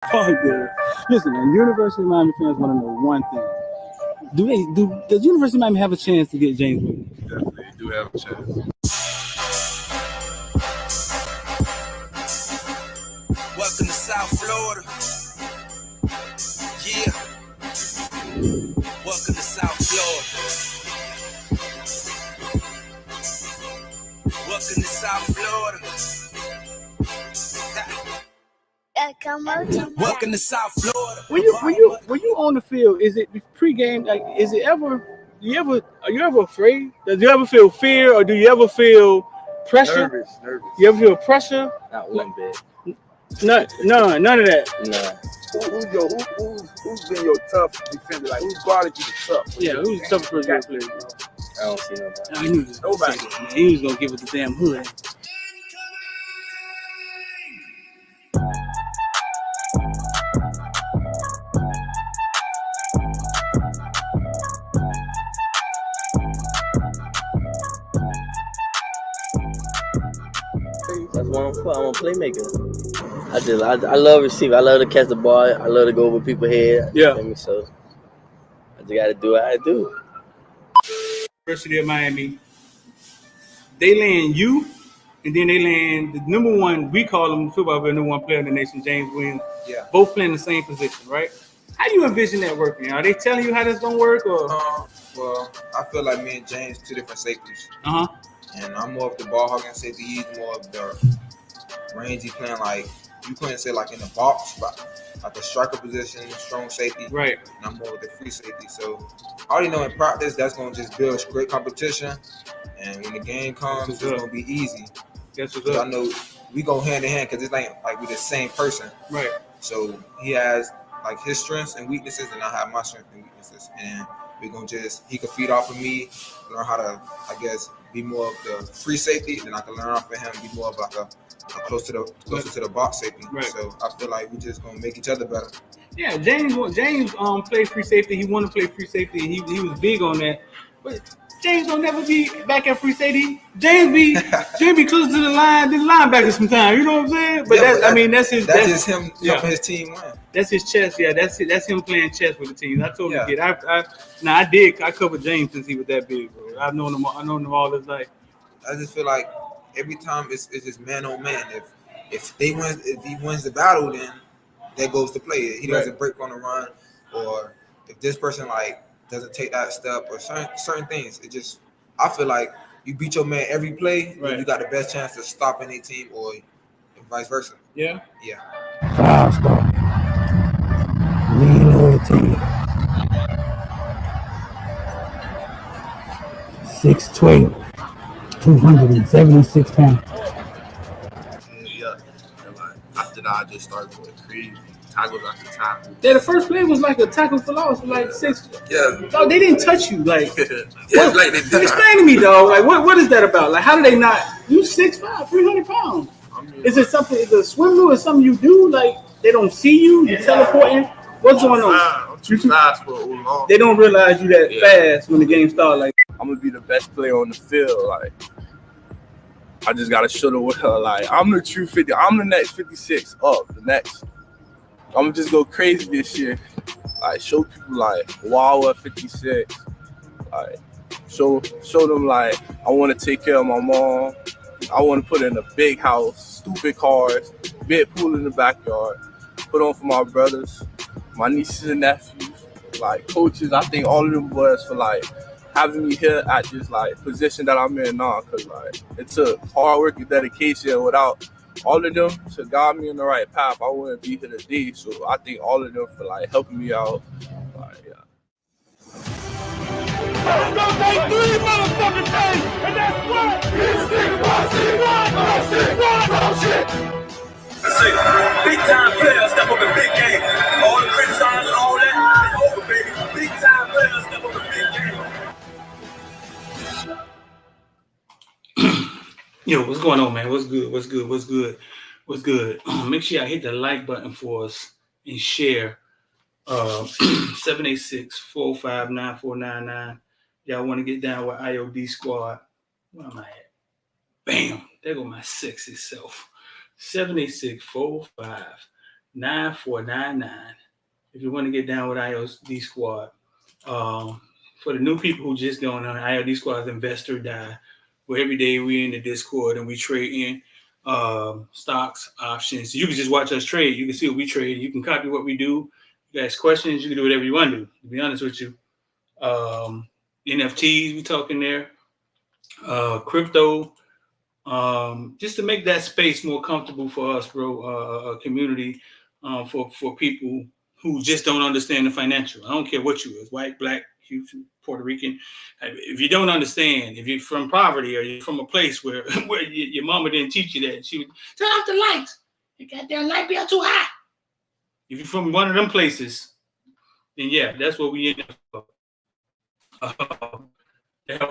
Oh, dude. Listen, man, University of Miami fans want to know one thing. Does University of Miami have a chance to get James Williams? Definitely do have a chance. Welcome to South Florida. Yeah. Welcome to South Florida. Welcome to South Florida. Welcome to South Florida. When you on the field, is it pregame? Like, is it ever? Are you ever afraid? Does you ever feel fear, or do you ever feel pressure? Nervous. You ever feel pressure? Not one bit. None of that. Nah. Who's been your tough defender? Like, who's guarded you the tough? Yeah, who's the toughest person you played? I don't see nobody. I knew this. Nobody. Man, he was gonna give it the damn hood. That's what I'm for. I'm a playmaker. I love receiving. I love to catch the ball. I love to go over people's head. Yeah. So I just got to do what I do. University of Miami, they land you, and then they land the number one. We call him Footballvillan number one player in the nation, James Williams. Yeah. Both playing the same position, right? How do you envision that working? Are they telling you how this gonna work, or? Well, I feel like me and James two different safeties. Uh huh. And I'm more of the ball hogging safety. He's more of the rangy playing, like you couldn't say like in the box, but like a striker position, strong safety. Right. And I'm more of the free safety. So I already know in practice that's gonna just build great competition. And when the game comes, it's gonna be easy. That's what's Because I up. know we go hand in hand because it's like we're the same person. Right. So he has like his strengths and weaknesses, and I have my strengths and weaknesses. And we're gonna he can feed off of me, learn how to, I guess, be more of the free safety, and then I can learn off of him, be more of like a closer to the box safety. Right. So I feel like we just gonna make each other better. Yeah, James played free safety. He wanted to play free safety. He was big on that. But James will never be back at free safety. James be close to the linebacker sometimes. You know what I'm saying? But Yeah, that's his. That's just him yeah. helping his team win. That's his chess. Yeah, that's it. That's him playing chess with the team. I told Yeah. the kid. I covered James since he was that big, bro. I've known him all his life. I just feel like every time it's just man on man. If he wins the battle, then that goes to play. He doesn't break on the run, or if this person like doesn't take that step, or certain things. It just, I feel like you beat your man every play, Right. you got the best chance to stop any team, or vice versa. Yeah. Yeah. 5-star. Lean loyalty. 6'12", 276 pounds. Yeah. And like, after that, I just started going crazy. Tackles after tackle. Yeah, the first play was like a tackle for loss, like 6. Yeah. No, they didn't touch you. Like, Yeah, like they did. explain to me, though. Like, what is that about? Like, how do they not? You 6'5", 300 pounds. I mean, Is it something? Is it a swim move or something you do? Like, they don't see you. You're teleporting. What's going on? I'm too fast for long. They don't realize you that fast when the game starts. Like, I'm gonna be the best player on the field. Like, I just gotta show the world. Like, I'm the true 50. I'm the next 56 up. The next. I'm gonna just go crazy this year. Like, show people like, wow, at 56. Like, show them like I want to take care of my mom. I want to put in a big house, stupid cars, big pool in the backyard. Put on for my brothers, my nieces and nephews, like coaches. I think all of them boys for like having me here at this like position that I'm in now, cause like it took hard work and dedication. Without all of them to guide me in the right path, I wouldn't be here today. So I think all of them for like helping me out. Like, yeah. It's gonna take 3 motherfucking days, and that's what? Shit. Big time players step up in big games. All the criticizing and all that is over, baby. Big time players step up in big games. yo, what's going on, man? What's good? Make sure y'all hit the like button for us and share. 786-459-499. Y'all want to get down with IOD squad? Where am I at? Bam! There go my sexy self. 786-459-499. 9499. If you want to get down with IOD Squad. For the new people who just going on, IOD Squad is Invest or Die, where every day we in the Discord and we trade in stocks, options. You can just watch us trade. You can see what we trade. You can copy what we do. You guys questions, you can do whatever you want to do, to be honest with you. NFTs, we talking there. Crypto. Just to make that space more comfortable for us, bro, a community for people who just don't understand the financial. I don't care what you is, white, black, Cuban, Puerto Rican. If you don't understand, if you're from poverty or you're from a place where your mama didn't teach you that, and she would turn off the lights. The goddamn light bill too high. If you're from one of them places, then yeah, that's what we in there for.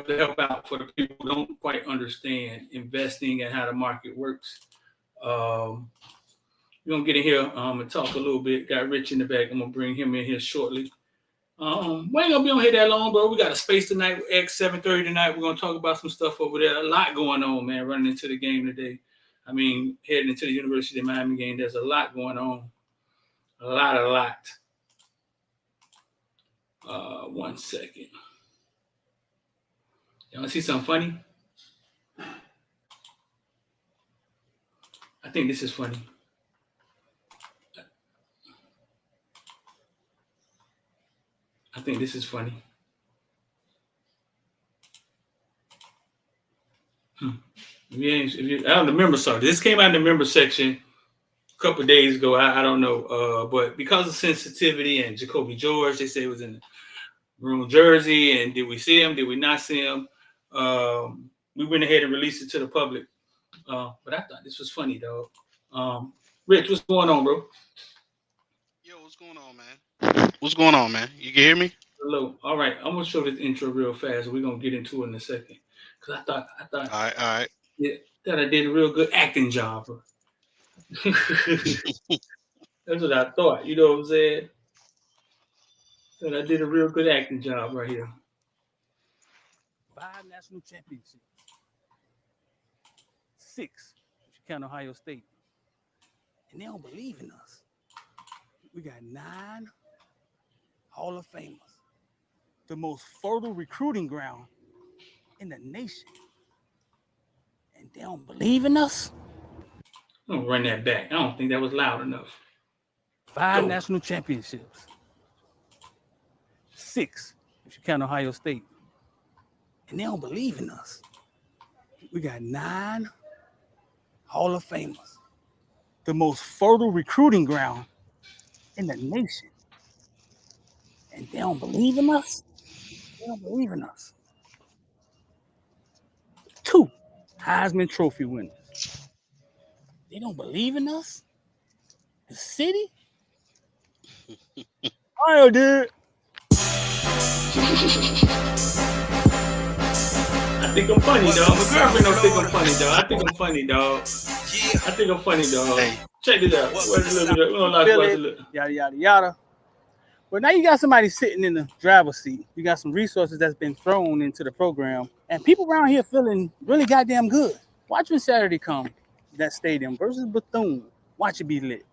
To help out for the people who don't quite understand investing and how the market works. We're gonna get in here and talk a little bit. Got Rich in the back. I'm gonna bring him in here shortly. We ain't gonna be on here that long, bro. We got a space tonight with X 7:30 tonight. We're gonna talk about some stuff over there. A lot going on, man. Running into the game today. I mean, heading into the University of Miami game. There's a lot going on. A lot. 1 second. Y'all see something funny? I think this is funny. I don't remember. Sorry, this came out in the member section a couple of days ago. I don't know, but because of sensitivity and Jacoby George, they say it was in the room jersey. And did we see him? Did we not see him? We went ahead and released it to the public. But I thought this was funny, dog. Rich, what's going on, bro? Yo, what's going on, man? What's going on, man? You can hear me? Hello. All right, I'm gonna show this intro real fast. We're gonna get into it in a second. Cause I thought. All right. Yeah, that I did a real good acting job. That's what I thought. You know what I'm saying? That I did a real good acting job right here. 5 national championships. 6, if you count Ohio State. And they don't believe in us. We got 9 Hall of Famers. The most fertile recruiting ground in the nation. And they don't believe in us? I'm gonna run that back. I don't think that was loud enough. 5 national championships. 6, if you count Ohio State. And they don't believe in us. We got 9 Hall of Famers. The most fertile recruiting ground in the nation. And they don't believe in us? They don't believe in us. 2 Heisman Trophy winners. They don't believe in us? The city? I did. I think I'm funny, dog. My girlfriend don't think I'm funny, dog. I think I'm funny, dog. Hey. Check it out. Yada, yada, yada. But now you got somebody sitting in the driver's seat. You got some resources that's been thrown into the program. And people around here feeling really goddamn good. Watch when Saturday come, that stadium versus Bethune. Watch it be lit.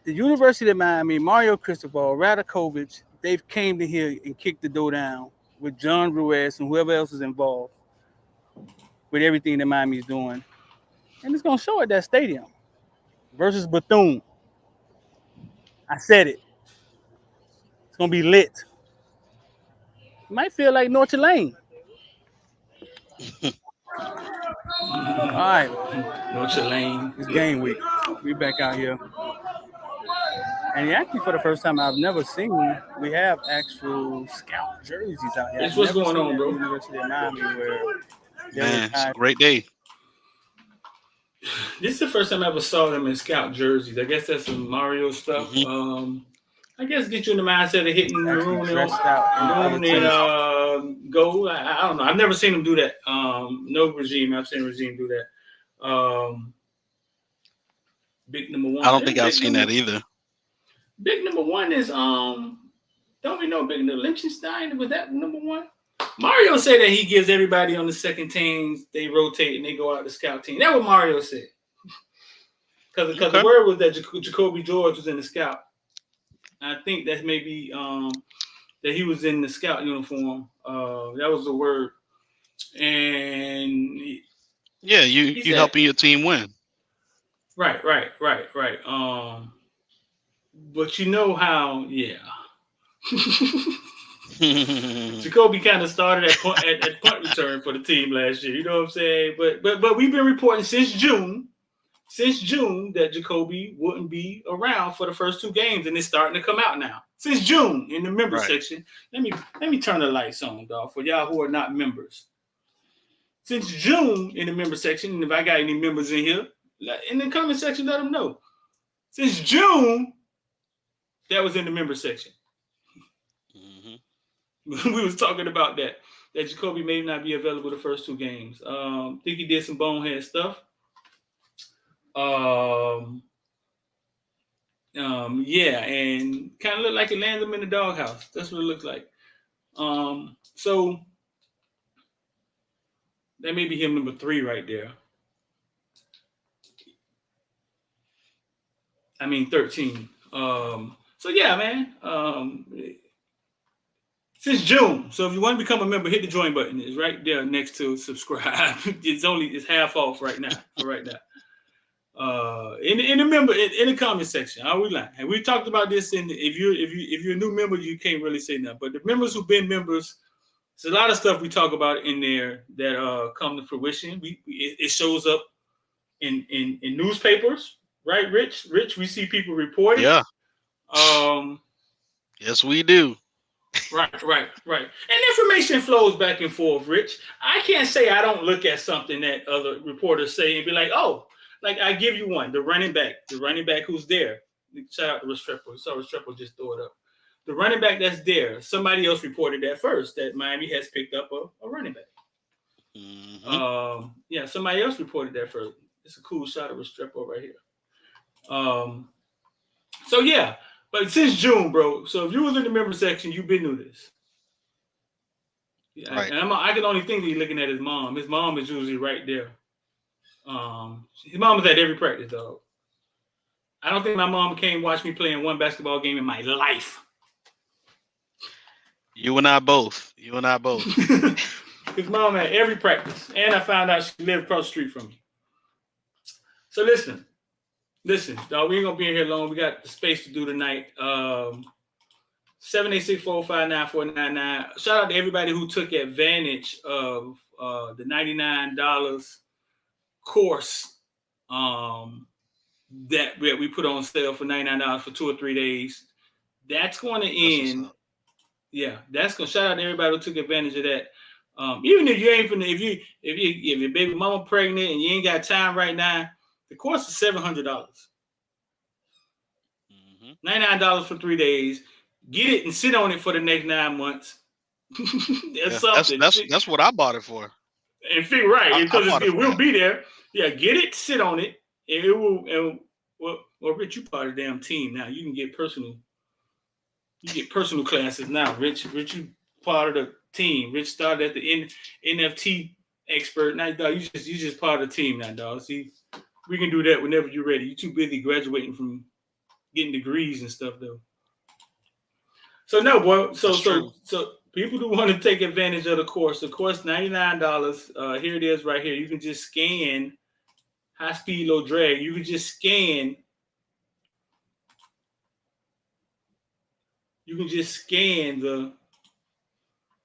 The University of Miami, Mario Cristobal, Radakovich, they've came to here and kicked the door down with John Ruiz and whoever else is involved with everything that Miami is doing. And it's going to show at that stadium versus Bethune. I said it. It's going to be lit. It might feel like North Lane. All right. North Lane. It's game week. We back out here. And actually, for the first time I've never seen, we have actual scout jerseys out here. What's going on, bro? University of Miami, where man, it's a great day. This is the first time I ever saw them in scout jerseys. I guess that's some Mario stuff. Mm-hmm. I guess get you in the mindset of hitting the room and go. I don't know. I've never seen them do that. No regime. I've seen regime do that. Big number one. I don't think I've seen that either. Big number one is don't we know Big Liechtenstein? Was that number one? Mario said that he gives everybody on the second team, they rotate and they go out the scout team. That's what Mario said. because the word was that Jacoby George was in the scout. I think that maybe that he was in the scout uniform. That was the word. And you helping your team win. Right. But you know how, Jacoby kind of started at punt return for the team last year. You know what I'm saying? But we've been reporting since June that Jacoby wouldn't be around for the first 2 games, and it's starting to come out now. Since June in the member section. Let me turn the lights on, dog, for y'all who are not members. Since June in the member section, and if I got any members in here, in the comment section, let them know. Since June, that was in the member section. Mm-hmm. We was talking about that Jacoby may not be available the first 2 games. Think he did some bonehead stuff. And kind of looked like it landed him in the doghouse. That's what it looks like. So that may be him number 3 right there. 13. So yeah, man. Since June. So if you want to become a member, hit the join button. It's right there next to subscribe. It's half off right now. In the comment section. Are we lying? And we talked about this if you're a new member, you can't really say nothing. But the members who've been members, there's a lot of stuff we talk about in there that come to fruition. It shows up in newspapers, right, Rich? Rich, we see people reporting. Yeah. Yes, we do. Right. And information flows back and forth, Rich. I can't say I don't look at something that other reporters say and be like, oh, like I give you one, the running back who's there. Shout out to Restrepo. You saw Restrepo just throw it up. The running back that's there, somebody else reported that first, that Miami has picked up a running back. Mm-hmm. Somebody else reported that first. It's a cool shot of Restrepo right here. But since June, bro. So if you was in the member section, you've been through this. Right. And I can only think that he's looking at his mom. His mom is usually right there. His mom was at every practice, dog. I don't think my mom came watch me playing one basketball game in my life. You and I both. His mom at every practice. And I found out she lived across the street from me. So listen, dog, we ain't gonna be in here long. We got the space to do tonight. 786-459-9499. Shout out to everybody who took advantage of the $99 course that we put on sale for $99 for 2 or 3 days. That's going to end. Yeah, that's gonna shout out to everybody who took advantage of that. Even if you ain't if your baby mama pregnant and you ain't got time right now, the course is $700. $99 for 3 days. Get it and sit on it for the next 9 months. That's what I bought it for. And figure right because it will be there. Yeah, get it, sit on it, and it will. And well, Rich, you part of the damn team now. You can get personal. You get personal classes now, Rich. Rich, you part of the team. Rich started at the NFT expert. Now, dog, you just part of the team now, dog. See, we can do that whenever you're ready. You're too busy graduating from getting degrees and stuff, though. So no, boy. So people who want to take advantage of the course $99. Here it is, right here. You can just scan high speed, low drag. You can just scan. You can just scan the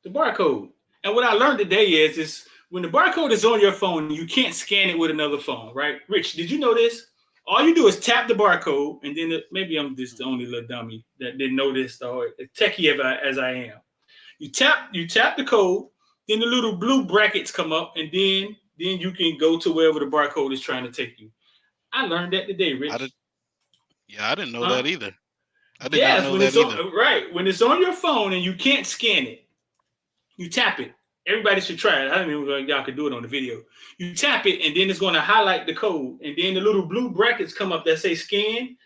barcode. And what I learned today is when the barcode is on your phone, you can't scan it with another phone, right? Rich, did you know this? All you do is tap the barcode, and then maybe I'm just the only little dummy that didn't know this, or techie as I am. You tap the code, then the little blue brackets come up, and then you can go to wherever the barcode is trying to take you. I learned that today, Rich. I didn't know that either. I did not know that either. Right. When it's on your phone and you can't scan it, you tap it. Everybody should try it. I don't even know if y'all could do it on the video. You tap it, and then it's going to highlight the code. And then the little blue brackets come up that say scan,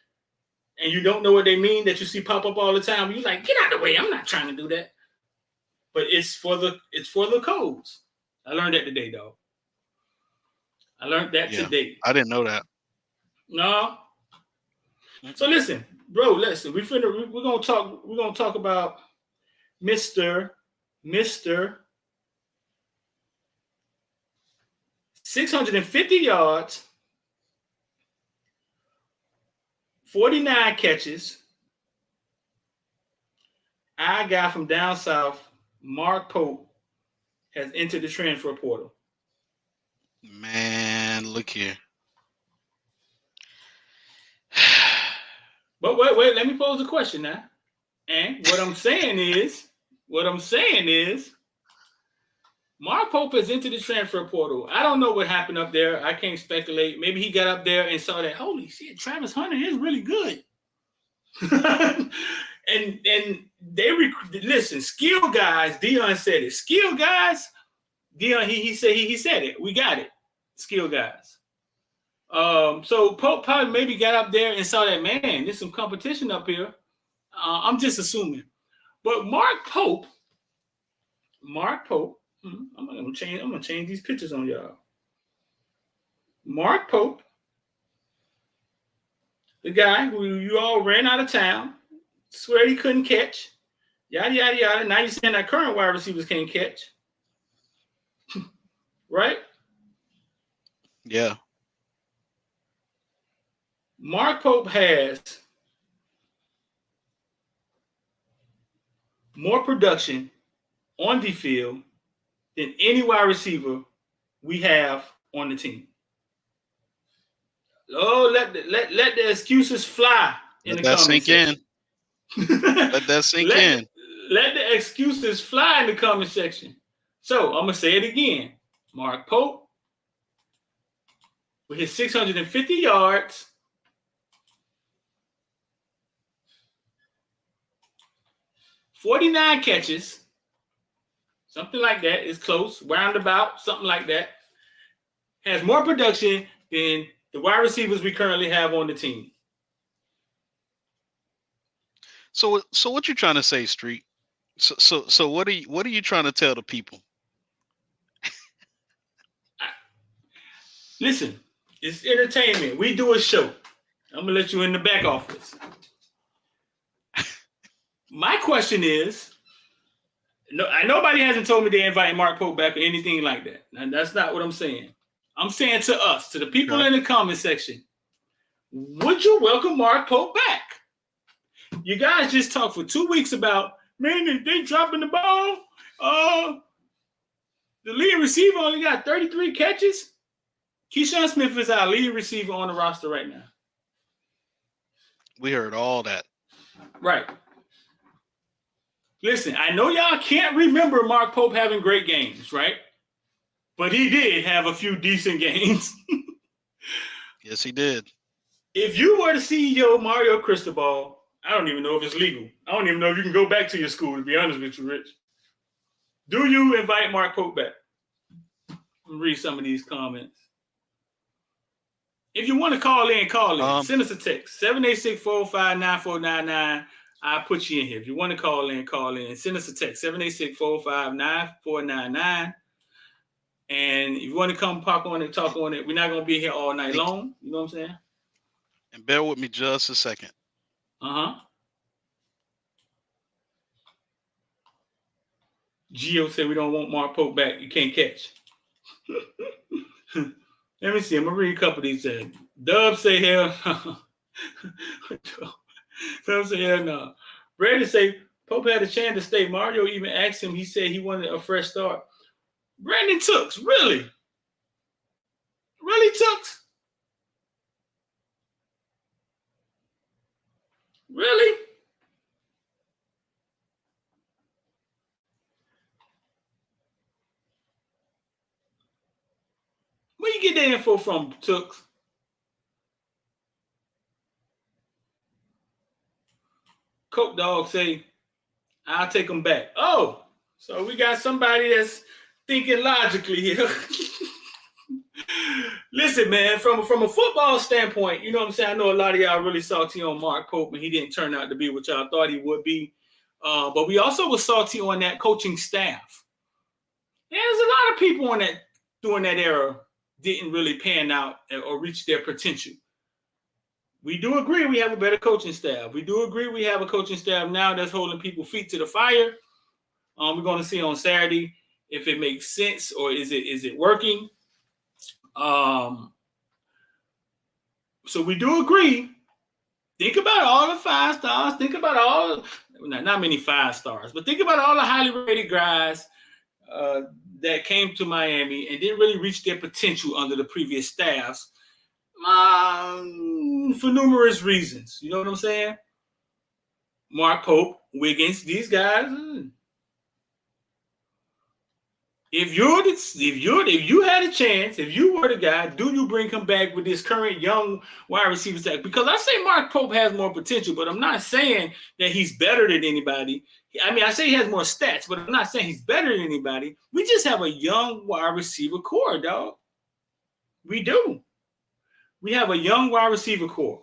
and you don't know what they mean that you see pop up all the time. You're like, get out of the way. I'm not trying to do that. But it's for the codes. I learned that today, dog. I learned that today. I didn't know that. No. So listen, bro. Listen, we're gonna talk about Mr. 650 yards, 49 catches. Our guy from down south, Mark Pope, has entered the transfer portal. Man, look here. But wait, let me pose a question now. And what I'm saying is, Mark Pope has entered the transfer portal. I don't know what happened up there. I can't speculate. Maybe he got up there and saw that, holy shit, Travis Hunter is really good. and they listen, skill guys, Dion said it. Skill guys, Dion, he said it. We got it. Skill guys. So Pope probably maybe got up there and saw that, man, there's some competition up here. I'm just assuming. But Mark Pope, I'm gonna change these pictures on y'all. Mark Pope, the guy who you all ran out of town, swear he couldn't catch, yada yada yada. Now you're saying that current wide receivers can't catch, right? Yeah. Mark Pope has more production on the field than any wide receiver we have on the team. Oh, let the excuses fly in the comment section. Let that sink in. Let the excuses fly in the comment section. So I'm gonna say it again. Mark Pope with his 650 yards, 49 catches, something like that. Is close, roundabout, something like that. Has more production than the wide receivers we currently have on the team. So what you trying to say, Street? So what are you trying to tell the people? Listen, it's entertainment. We do a show. I'm gonna let you in the back office. My question is, nobody hasn't told me they invite Mark Pope back or anything like that. And that's not what I'm saying. I'm saying to us, to the people in the comment section, would you welcome Mark Pope back? You guys just talked for 2 weeks about, man, they dropping the ball. The leading receiver only got 33 catches. Keyshawn Smith is our leading receiver on the roster right now. We heard all that. Right. Listen, I know y'all can't remember Mark Pope having great games, right? But he did have a few decent games. Yes, he did. If you were the CEO, Mario Cristobal, I don't even know if it's legal. I don't even know if you can go back to your school, to be honest with you, Rich. Do you invite Mark Pope back? Let me read some of these comments. If you want to call in, call in. Send us a text, 786-405-9499. I'll put you in here. If you want to call in, call in. Send us a text, 786-405-9499. And if you want to come pop on it, talk on it, we're not going to be here all night long. You know what I'm saying? And bear with me just a second. Gio said we don't want Mark Pope back. You can't catch. Let me see. I'm going to read a couple of these. Dub say hell no. Dub say hell no. Brandon say Pope had a chance to stay. Mario even asked him. He said he wanted a fresh start. Brandon Tooks, really? Really, Tooks? Really? Where you get that info from, Tooks? Coke Dog say, I'll take them back. Oh, so we got somebody that's thinking logically here. Listen, man, from a football standpoint, you know what I'm saying? I know a lot of y'all really salty on Mark Pope, and he didn't turn out to be what y'all thought he would be. But we also were salty on that coaching staff. Yeah, there's a lot of people during that era didn't really pan out or reach their potential. we do agree we have a better coaching staff. We do agree we have a coaching staff now that's holding people's feet to the fire. We're going to see on Saturday if it makes sense or is it working. So we do agree. Think about all the 5 stars. Think about all, not many 5 stars, but think about all the highly rated guys that came to Miami and didn't really reach their potential under the previous staffs for numerous reasons. You know what I'm saying? Mark Pope, Wiggins, these guys. If you had a chance, if you were the guy, do you bring him back with this current young wide receiver stack? Because I say Mark Pope has more potential, but I'm not saying that he's better than anybody. I mean, I say he has more stats, but I'm not saying he's better than anybody. We just have a young wide receiver core, dog. We do. We have a young wide receiver core.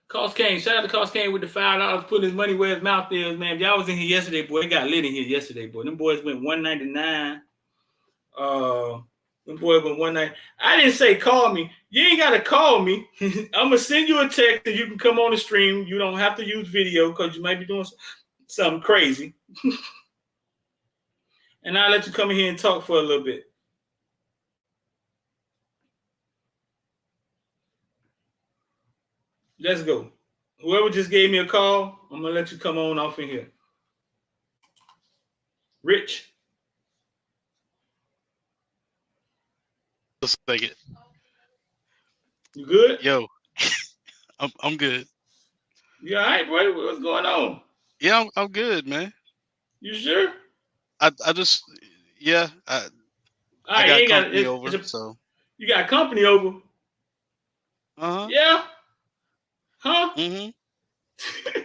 Cost Kane, shout out to Cost Kane with the $5 putting his money where his mouth is, man. If y'all was in here yesterday, boy, it got lit in here yesterday, boy. Them boys went 199. Them boys went 190. I didn't say call me. You ain't gotta call me. I'm gonna send you a text and you can come on the stream. You don't have to use video because you might be doing something crazy. And I'll let you come in here and talk for a little bit. Let's go. Whoever just gave me a call, I'm going to let you come on off in here. Rich. Let's take it. You good? Yo, I'm good. You all right, boy? What's going on? Yeah, I'm good, man. You sure? I just, yeah. I got company over, so. You got company over? Uh-huh. Yeah? Huh? Mm-hmm.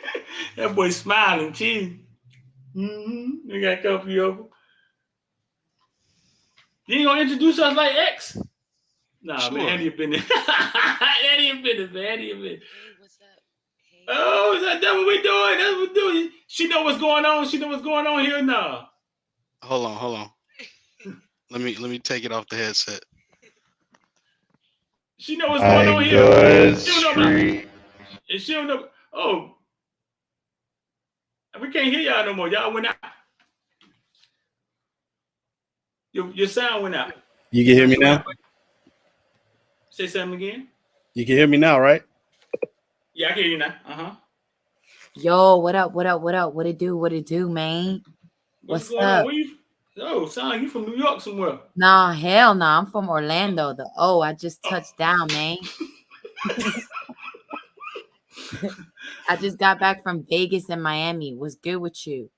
That boy smiling, cheese. Mm-hmm. You got company over. You ain't gonna introduce us like X? Nah, sure. Man, handle your business. Handle your business, man. Handle your business. Hey, what's up? Hey. Oh, that's what we doing. That's what we're doing. She know what's going on. She know what's going on here now. Hold on. Let me take it off the headset. She know what's going on here. She don't know. Oh, we can't hear y'all no more. Y'all went out. Your sound went out. You can hear me now? Say something again. You can hear me now, right? Yeah, I can hear you now. Uh-huh. Yo, what up? What it do, man? What's going on? Where you? Oh, sound like you from New York somewhere. Nah, hell no. I'm from Orlando. I just touched down, man. I just got back from Vegas and Miami. What's good with you?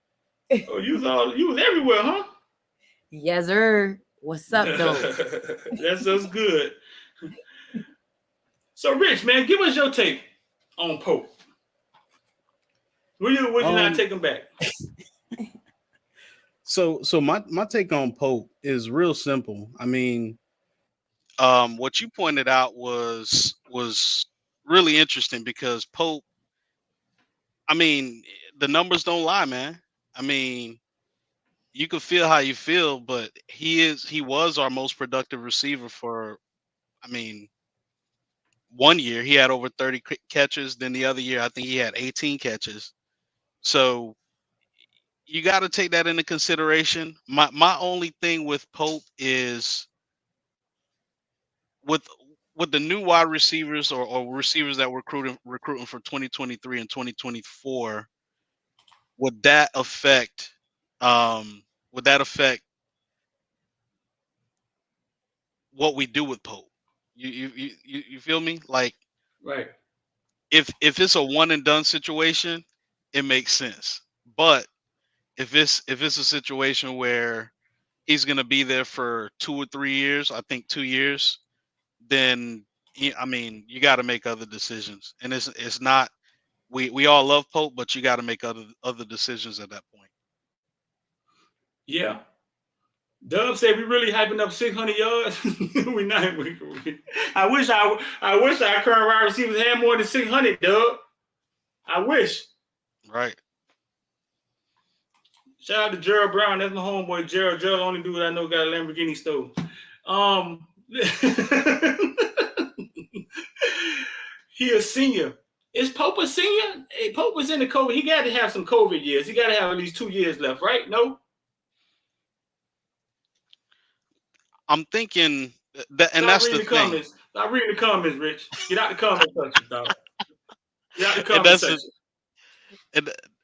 Oh, you was everywhere, huh? Yes, sir. What's up, though? That's just good. So, Rich, man, give us your take on Pope. Would you not take him back? So my take on Pope is real simple. I mean, what you pointed out was really interesting because Pope, I mean, the numbers don't lie, man. I mean, you can feel how you feel, but he was our most productive receiver for, I mean, one year he had over 30 catches. Then the other year, I think he had 18 catches. So you got to take that into consideration. My only thing with Pope is with the new wide receivers or receivers that we're recruiting for 2023 and 2024, would that affect what we do with Pope? You feel me? Like, right. If it's a one and done situation, it makes sense. But if it's a situation where he's gonna be there for 2 or 3 years, I think 2 years, then I mean, you got to make other decisions. And it's not, we all love Pope, but you got to make other decisions at that point. Yeah. Dub said we really hyping up 600 yards. We not. I wish our current wide receivers had more than 600, Dub. I wish. Right. Shout out to Gerald Brown. That's my homeboy, Gerald. Gerald, only dude I know got a Lamborghini stove. He a senior. Is Pope a senior? Hey, Pope was in the COVID. He got to have some COVID years. He got to have at least 2 years left, right? No? I'm thinking that, and that's the thing. Comments. Stop reading the comments, Rich. Get out the comment section, dog. Get out the And comment that's section.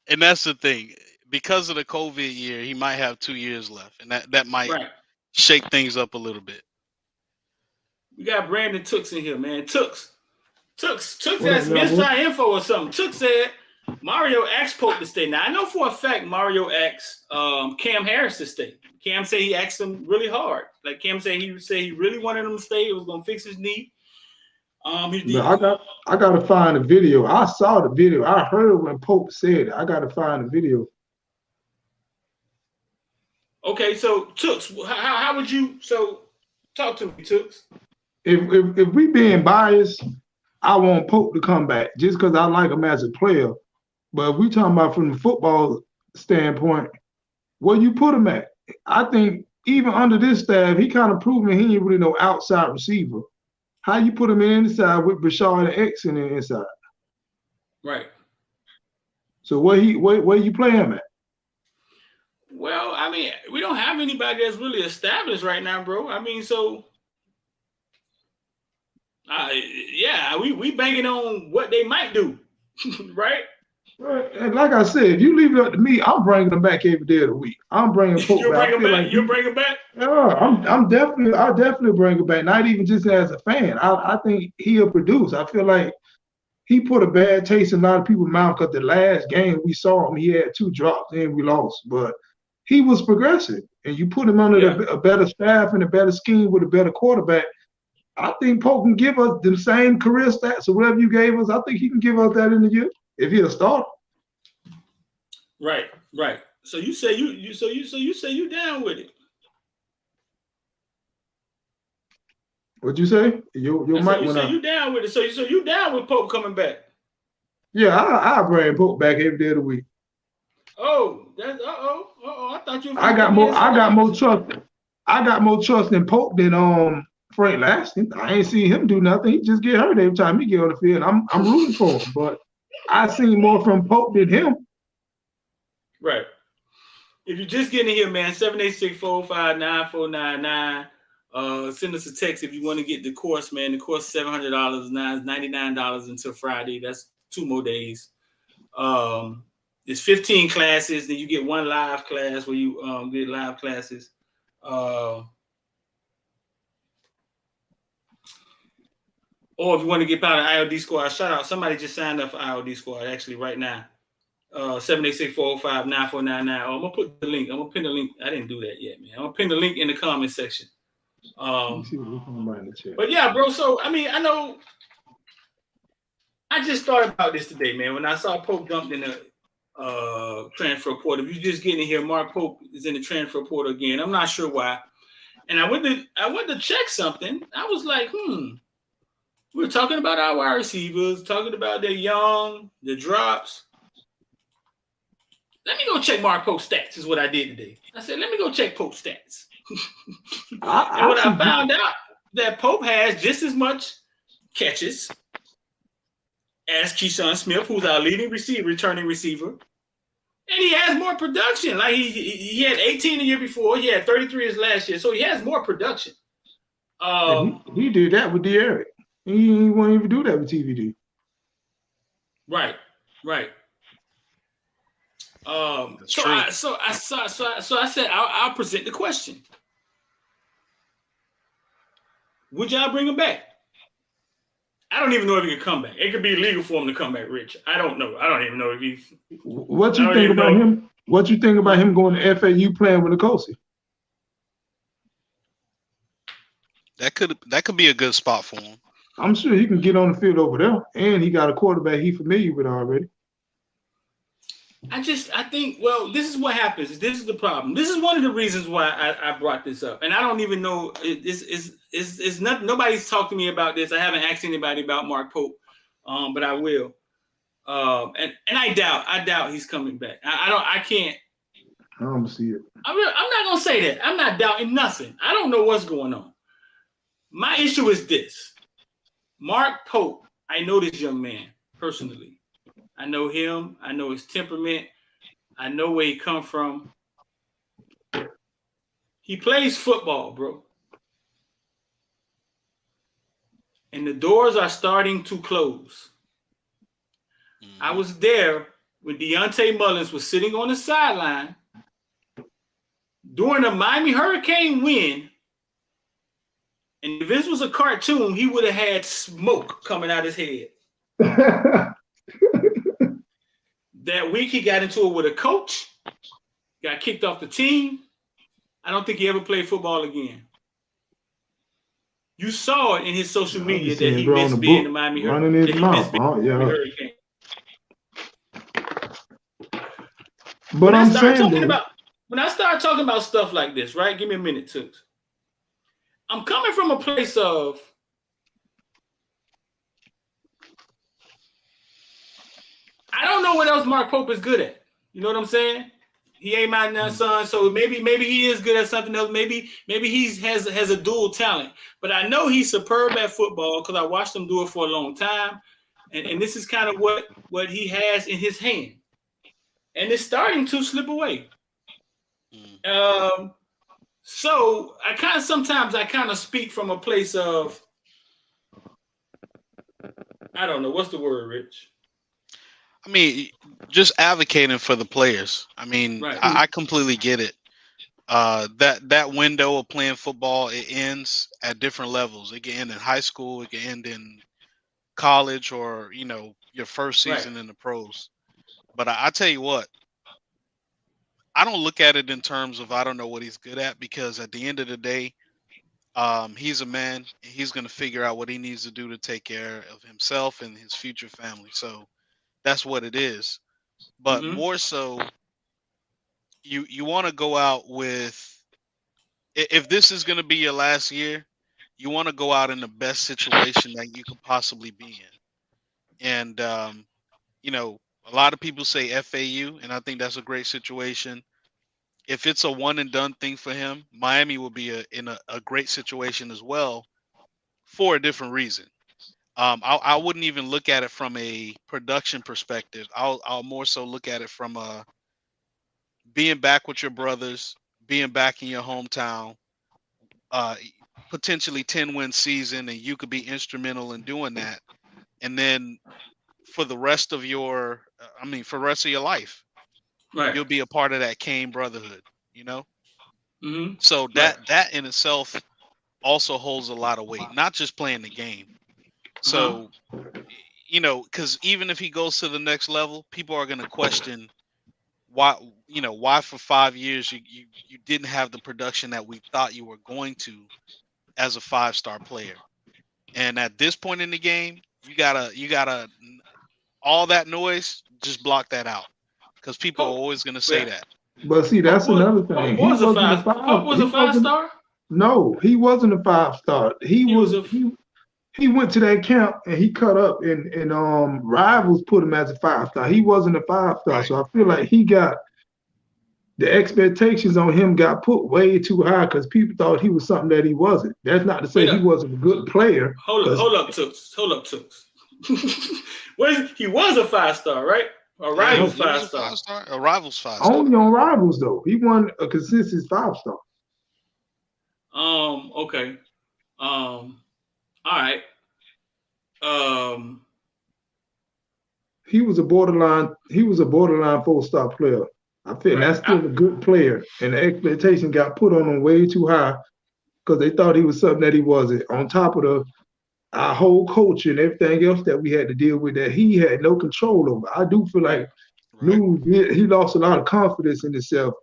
and that's the thing. Because of the COVID year, he might have 2 years left, and that might shake things up a little bit. We got Brandon Tooks in here, man. Tooks has some inside info or something. Tooks said Mario asked Pope to stay. Now I know for a fact Mario asked Cam Harris to stay. Cam said he asked him really hard. Like Cam said he really wanted him to stay. It was gonna fix his knee. I gotta find a video. I saw the video. I heard when Pope said it. I gotta find the video. Okay, so Tooks, how would you talk to me, Tooks? If we being biased, I want Pope to come back just because I like him as a player. But if we talking about from the football standpoint, where you put him at? I think even under this staff, he kind of proven he ain't really no outside receiver. How you put him inside with Bashard and X in the inside? Right. So where you play him at? Well, I mean, we don't have anybody that's really established right now, bro. I mean, so we banking on what they might do, right? And like I said, if you leave it up to me, I'm bringing them back every day of the week. I'm bringing Pope back. You'll bring him back? Yeah, I'll definitely bring him back. Not even just as a fan. I think he'll produce. I feel like he put a bad taste in a lot of people's mouth because the last game we saw him, he had 2 drops and we lost. But he was progressive, and you put him under a better staff and a better scheme with a better quarterback. I think Pope can give us the same career stats or whatever you gave us. I think he can give us that in the year if he'll start. Right. So you say you down with it. What'd you say? Your mic went out. You down with it. So you down with Pope coming back? Yeah, I bring Pope back every day of the week. Oh, that's I thought you. I got more trust in Pope than Frank Laston. I ain't seen him do nothing. He just get hurt every time he get on the field. I'm rooting for him, but I seen more from Pope than him. Right. If you're just getting in here, man, 786-405-9499. Send us a text if you want to get the course, man. The course is $700. Now it's $99 until Friday. That's 2 more days. There's 15 classes. Then you get 1 live class where you get live classes. Or if you want to get part of IOD Squad, shout out. Somebody just signed up for IOD Squad actually right now. 786-405-9499. I'm gonna put the link. I'm gonna pin the link. I didn't do that yet, man. I'm gonna pin the link in the comment section. But yeah, bro. So I mean, I know. I just thought about this today, man. When I saw Pope dumped in the transfer portal. If you're just getting here, Mark Pope is in the transfer portal again. I'm not sure why. And I went to check something. I was like, we're talking about our wide receivers, talking about their young, the drops. Let me go check Mark Pope's stats is what I did today. I said, let me go check Pope's stats. And when I found out that Pope has just as much catches as Keyshawn Smith, who's our leading returning receiver. And he has more production. Like he had 18 the year before. He had 33 his last year. So he has more production. He did that with De'Aaron. He won't even do that with TVD. Right. So I said I'll present the question. Would y'all bring him back? I don't even know if he can come back. It could be illegal for him to come back, Rich. I don't know. I don't even know if he. What you think about him? What you think about him going to FAU playing with Nicosi? That could be a good spot for him. I'm sure he can get on the field over there, and he got a quarterback he's familiar with already. I think, well, this is what happens. This is the problem. This is one of the reasons why I brought this up. And I don't even know, it's nothing. Nobody's talked to me about this. I haven't asked anybody about Mark Pope, but I will. And I doubt he's coming back. I I don't see it. I'm not gonna say that. I'm not doubting nothing. I don't know what's going on. My issue is this: Mark Pope. I know this young man personally. I know him. I know his temperament. I know where he come from. He plays football, bro. And the doors are starting to close. I was there when Deontay Mullins was sitting on the sideline during the Miami Hurricane win. And if this was a cartoon, he would have had smoke coming out his head. That week, he got into it with a coach, got kicked off the team. I don't think he ever played football again. You saw it in his social media that he missed being the Miami Hurricane. But when I'm I start saying talking about stuff like this, right? Give me a minute, too. I'm coming from a place of I don't know what else Mark Pope is good at. You know what I'm saying? He ain't my son, so maybe he is good at something else. Maybe he has a dual talent. But I know he's superb at football because I watched him do it for a long time, and this is kind of what he has in his hand, and it's starting to slip away. So I sometimes speak from a place of I don't know what's the word, Rich. I mean, just advocating for the players. I mean, right. I completely get it. That window of playing football, it ends at different levels. It can end in high school, it can end in college, or your first season in the pros. But I tell you what, I don't look at it in terms of I don't know what he's good at, because at the end of the day, he's a man. And he's going to figure out what he needs to do to take care of himself and his future family. So that's what it is. But more so, you want to go out with, if this is going to be your last year, you want to go out in the best situation that you could possibly be in. And, a lot of people say FAU, and I think that's a great situation. If it's a one and done thing for him, Miami will be in a great situation as well, for a different reason. I wouldn't even look at it from a production perspective. I'll more so look at it from being back with your brothers, being back in your hometown, potentially 10-win season, and you could be instrumental in doing that. And then for the rest of your life, you'll be a part of that Kane brotherhood, So that in itself also holds a lot of weight, not just playing the game. So, because even if he goes to the next level, people are going to question why for 5 years you didn't have the production that we thought you were going to as a 5-star player. And at this point in the game, you gotta all that noise, just block that out, because people are always going to say that. But see, that's another thing. He wasn't a 5-star. No, he wasn't a 5-star. He went to that camp and he cut up, and rivals put him as a 5-star. He wasn't a 5-star, so I feel like he got the expectations on him got put way too high because people thought he was something that he wasn't. That's not to say he wasn't a good player. Hold up, Tooks. He was a 5-star, right? A Rivals 5-star. A Rivals 5-star. Only on Rivals though. He won a consistent 5-star. Okay. All right. He was a borderline 4-star player. I feel that's still a good player, and the expectation got put on him way too high because they thought he was something that he wasn't. On top of our whole culture and everything else that we had to deal with that he had no control over. I do feel like he lost a lot of confidence in himself,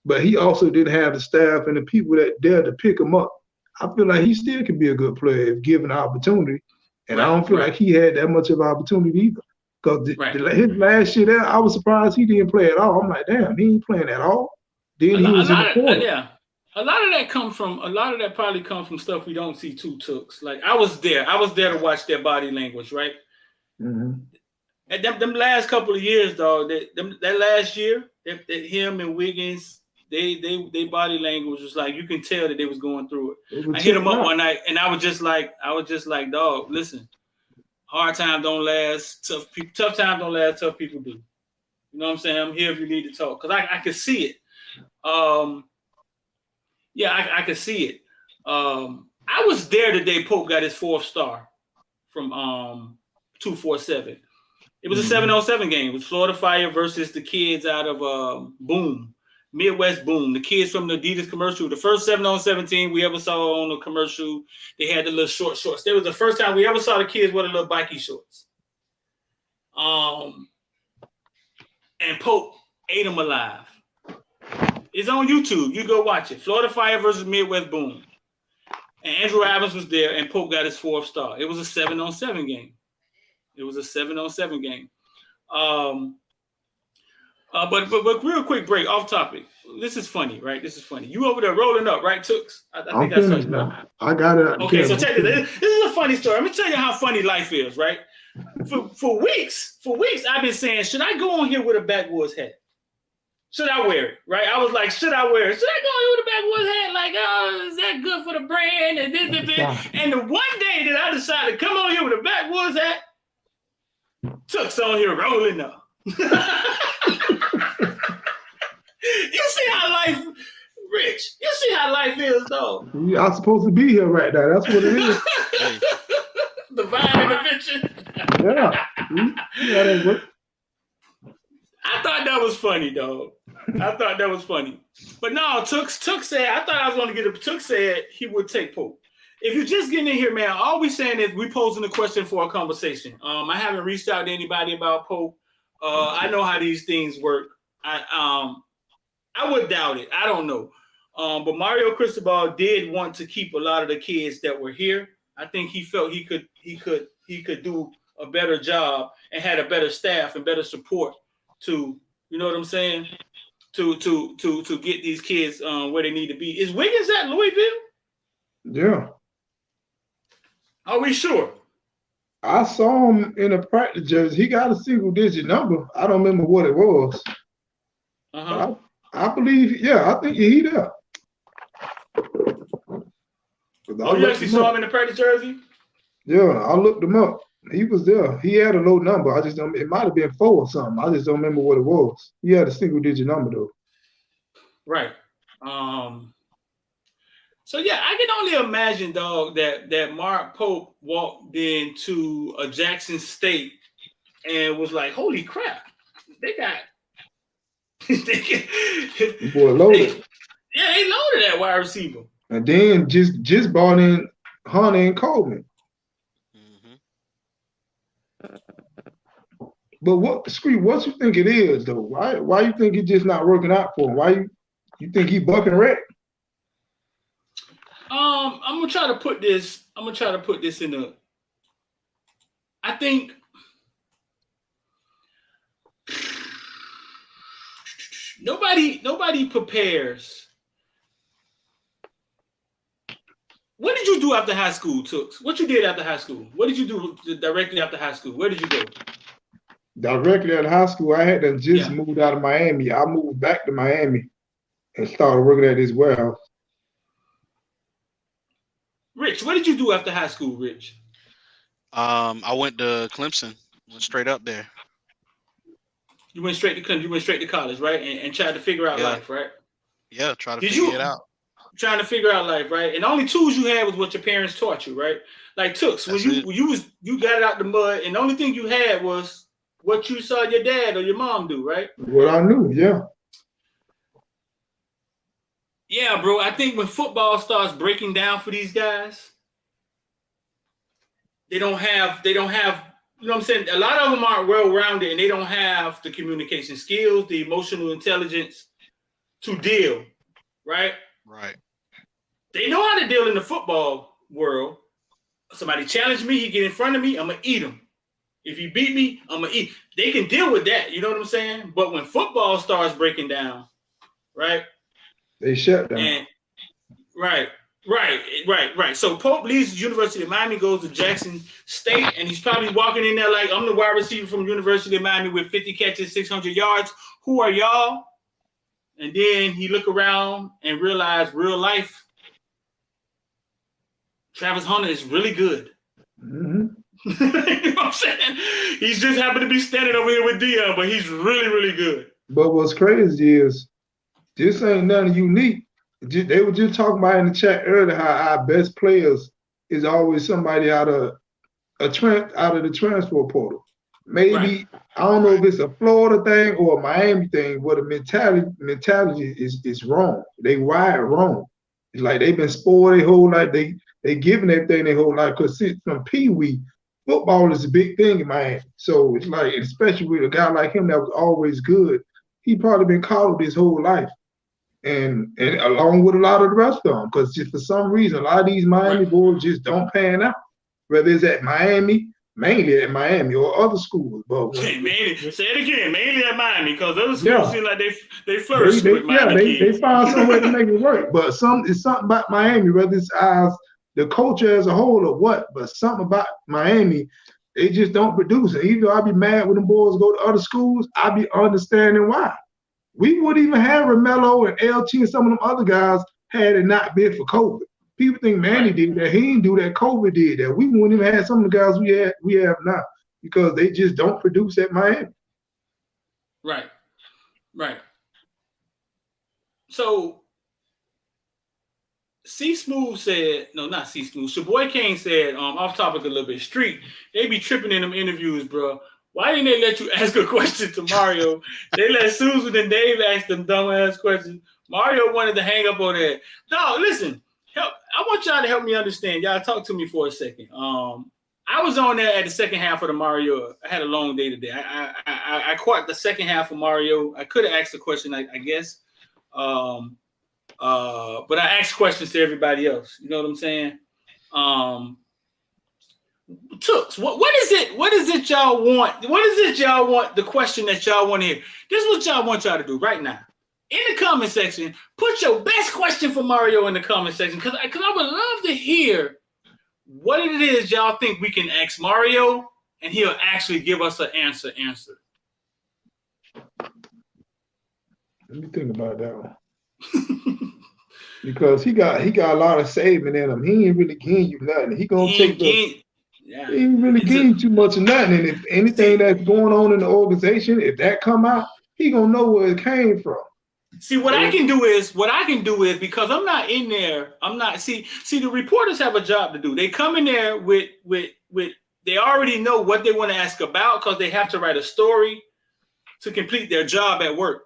but he also didn't have the staff and the people that dared to pick him up. I feel like he still can be a good player if given the opportunity, and I don't feel like he had that much of an opportunity either. Because his last year there, I was surprised he didn't play at all. I'm like, damn, he ain't playing at all. Then he was in the corner. A lot of that probably comes from stuff we don't see too, Tooks. Like I was there to watch their body language, right? Mm-hmm. And them last couple of years, dog. That last year, that him and Wiggins They body language was like, you can tell that they was going through it. was I hit them up checked out. one night, and I was just like, dog, listen, hard time don't last, tough time don't last, tough people do. You know what I'm saying? I'm here if you need to talk, because I could see it. I could see it. I was there the day Pope got his 4th star from 247. It was a 7-on-7 game. It was Florida Fire versus the kids out of Boom, Midwest Boom. The kids from the Adidas commercial. The first 7-on-7 team we ever saw on the commercial. They had the little short shorts. That was the first time we ever saw the kids with the little bikie shorts. And Pope ate them alive. It's on YouTube. You go watch it. Florida Fire versus Midwest Boom. And Andrew Adams was there, and Pope got his 4th star. It was a 7-on-7 game. But real quick break, off topic. This is funny, right? This is funny. You over there rolling up, right, Tooks? I think that's finished now. I got it. Okay, so check this. This is a funny story. Let me tell you how funny life is, right? For weeks, I've been saying, should I go on here with a backwoods hat? Should I wear it? Right? I was like, should I wear it? Should I go on here with a backwoods hat? Like, oh, is that good for the brand? And this. And the one day that I decided to come on here with a backwoods hat, Tooks on here rolling up. You see how life, Rich? You see how life is, though. I'm supposed to be here right now. That's what it is. Divine intervention. Yeah. That work. I thought that was funny, dog. I thought that was funny. But no, Tooks said, I thought I was going to get it. Tooks said he would take Pope. If you're just getting in here, man, all we saying is we posing a question for a conversation. I haven't reached out to anybody about Pope. I know how these things work. I would doubt it. I don't know. But Mario Cristobal did want to keep a lot of the kids that were here. I think he felt he could do a better job and had a better staff and better support to, you know what I'm saying, to get these kids where they need to be. Is Wiggins at Louisville? Yeah. Are we sure? I saw him in a practice jersey. He got a single-digit number. I don't remember what it was. I believe, I think he there. Oh, you actually saw him in the practice jersey? Yeah, I looked him up. He was there. He had a low number. I just don't. It might have been 4 or something. I just don't remember what it was. He had a single-digit number though. Right. So yeah, I can only imagine, dog, that Mark Pope walked into a Jackson State and was like, "Holy crap, they got." Boy, loaded. They loaded that wide receiver. And then just brought in Hunter and Coleman. But what you think it is though? Why you think it's just not working out for him? Why you think he bucking wreck? I'm gonna try to put this in a. I think nobody prepares. What did you do after high school, Tooks? What you did after high school? What did you do directly after high school? Where did you go? Directly after high school, I had just moved out of Miami. I moved back to Miami and started working at this warehouse. Rich, what did you do after high school, Rich? I went to Clemson. Went straight up there. You went straight to Clemson. You went straight to college, right? And tried to figure out life, right? Yeah, try to figure it out. Trying to figure out life, right? And the only tools you had was what your parents taught you, right? Like Tooks, when you got it out the mud, and the only thing you had was what you saw your dad or your mom do, right? What I knew, yeah. Yeah, bro. I think when football starts breaking down for these guys, they don't have, you know what I'm saying? A lot of them aren't well-rounded and they don't have the communication skills, the emotional intelligence to deal, right? Right. They know how to deal in the football world. Somebody challenge me, he get in front of me, I'm going to eat him. If he beat me, I'm going to eat. They can deal with that, you know what I'm saying? But when football starts breaking down, right? They shut down. And, right. So Pope leaves the University of Miami, goes to Jackson State, and he's probably walking in there like, I'm the wide receiver from University of Miami with 50 catches, 600 yards. Who are y'all? and then he look around and realize real life, Travis Hunter is really good. Mm-hmm. You know what I'm saying? He's just happened to be standing over here with Dion, but he's really, really good. But what's crazy is this ain't nothing unique. They were just talking about in the chat earlier how our best players is always somebody out of the transfer portal. Maybe Right. I don't know if it's a Florida thing or a Miami thing, but the mentality is wrong. They wired wrong. It's like they've been spoiled their whole life. They giving everything their whole life because from Pee Wee, football is a big thing in Miami. So it's like, especially with a guy like him that was always good, he probably been coddled his whole life. And along with a lot of the rest of them, because just for some reason, a lot of these Miami boys just don't pan out. Whether it's at Miami, mainly at Miami, or other schools. But mainly, say it again, mainly at Miami, because other schools seem like they flourish with yeah, Miami they find some way to make it work. But it's something about Miami, whether it's the culture as a whole or what, but something about Miami, they just don't produce it. Even though I be mad when the boys go to other schools, I be understanding why. We wouldn't even have Romello and LT and some of them other guys had it not been for COVID. People think Manny did that. He didn't do that. COVID did that. We wouldn't even have some of the guys we have now because they just don't produce at Miami. Right. So C Smooth said, no, not C Smooth. Shaboy Kane said, off topic a little bit. Street, they be tripping in them interviews, bro. Why didn't they let you ask a question to Mario? They let Susan and Dave ask them dumbass questions. Mario wanted to hang up on that. No, listen. I want y'all to help me understand. Y'all talk to me for a second. I was on there at the second half of the Mario. I had a long day today. I caught the second half of Mario. I could have asked a question, I guess. But I asked questions to everybody else. You know what I'm saying? Tooks, what is it? What is it y'all want? What is it y'all want? The question that y'all want to hear. This is what y'all want y'all to do right now. In the comment section, put your best question for Mario in the comment section because I would love to hear what it is y'all think we can ask Mario, and he'll actually give us an answer. Let me think about that one. Because he got a lot of saving in him. He ain't really giving you nothing. He ain't really giving too much of nothing. And if anything that's going on in the organization, if that come out, he gonna know where it came from. See, what I can do is because I'm not in there. See, the reporters have a job to do. They come in there with they already know what they want to ask about because they have to write a story to complete their job at work.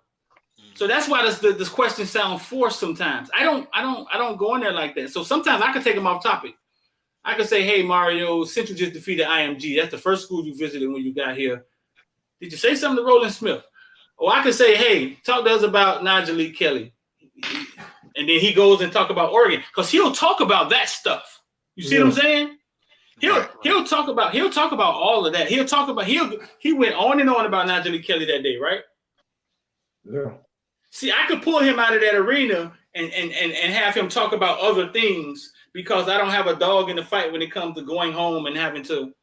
So that's why this question sounds forced sometimes. I don't go in there like that. So sometimes I can take them off topic. I can say, hey, Mario, Central just defeated IMG. That's the first school you visited when you got here. Did you say something to Roland Smith? Or I could say, hey, talk to us about Najee Kelly. And then he goes and talk about Oregon. Because he'll talk about that stuff. You see what I'm saying? He'll talk about all of that. He went on and on about Najee Kelly that day, right? Yeah. See, I could pull him out of that arena and have him talk about other things because I don't have a dog in the fight when it comes to going home and having to